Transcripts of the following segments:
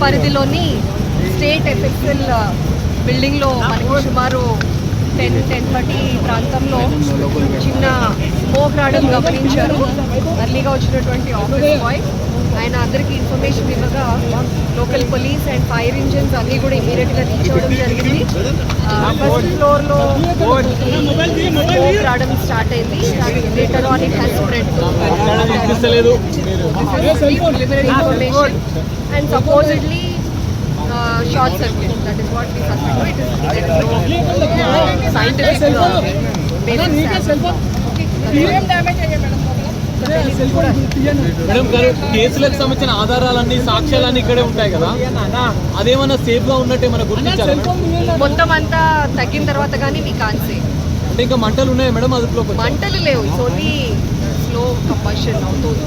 పరిధిలోని స్టేట్ ఎఫ్ఎక్స్ఎల్ బిల్డింగ్లో మనకి సుమారు 10-10:30 ప్రాంతంలో చిన్న స్మోక్ రావడం గమనించారు. అర్లీగా వచ్చినటువంటి ఆఫీస్ బాయ్ ఆయన అందరికీ ఇన్ఫర్మేషన్ ఇవ్వగా local police and fire engines అన్నీ కూడా ఇమీడియట్గా రీచ్ అవ్వడం జరిగింది. ఫస్ట్ ఫ్లోర్లో స్మోక్ రావడం స్టార్ట్ అయింది. Later on it has spread. Preliminary information and supposedly short circuit. That is what we suspect. It is no scientific basis. Madam గారు కేసులకు సంబంధించిన ఆధారాలన్నీ సాక్ష్యాలన్నీ ఇక్కడే ఉంటాయి కదా, అదేమన్నా సేఫ్ గా ఉన్నట్టు ఏమైనా గుర్తించారా? మొత్తం అంతా తగ్గిన తర్వాత కానీ మీ కాన్సే అంటే ఇంకా మంటలు ఉన్నాయి మేడం? అదుపులో మంటలు లేవు, ఇట్స్ ఓన్లీ స్లో కంబషన్ అవుతుంది.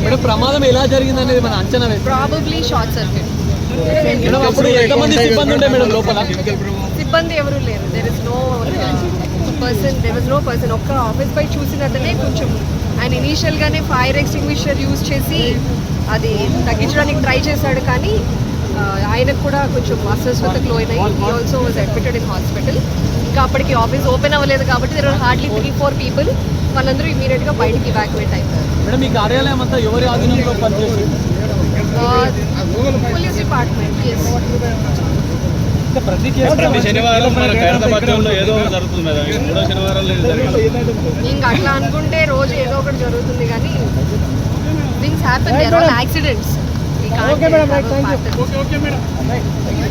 మేడం ప్రమాదం ఎలా జరిగింది అనేది మన అంచనా వేసి ప్రాబబ్లీ షార్ట్ సర్క్యూట్. అప్పుడు ఎంతమంది సిబ్బంది ఉండే మేడం లోపల? సిబ్బంది ఎవరు లేరు. There is no person. ఒక్క ఆఫీస్ పై చూసినతనే కొంచెం ఆయన ఇనీషియల్గానే ఫైర్ ఎక్స్టింగ్విషర్ యూజ్ చేసి అది తగ్గించడానికి ట్రై చేశాడు, కానీ ఆయనకు కూడా కొంచెం అస్వస్థతకు లోనై he also was admitted in hospital. ఇంకా అప్పటికి ఆఫీస్ ఓపెన్ అవ్వలేదు కాబట్టి దెర్ ఆర్ హార్డ్లీ 3-4 పీపుల్. వాళ్ళందరూ ఇమీడియట్గా బయటికి ఇవాక్యువేట్ అయిపోయారు. మేడం మీ కార్యాలయం అంతా ఎవరి ఆధీనంలో పనిచేస్తుంది? Police department. ప్రతి శనివారం ఏదో జరుగుతుంది మేడం, శనివారం ఇంకా అట్లా అనుకుంటే రోజు ఏదో ఒకటి జరుగుతుంది, కానీ things happen. There are accidents.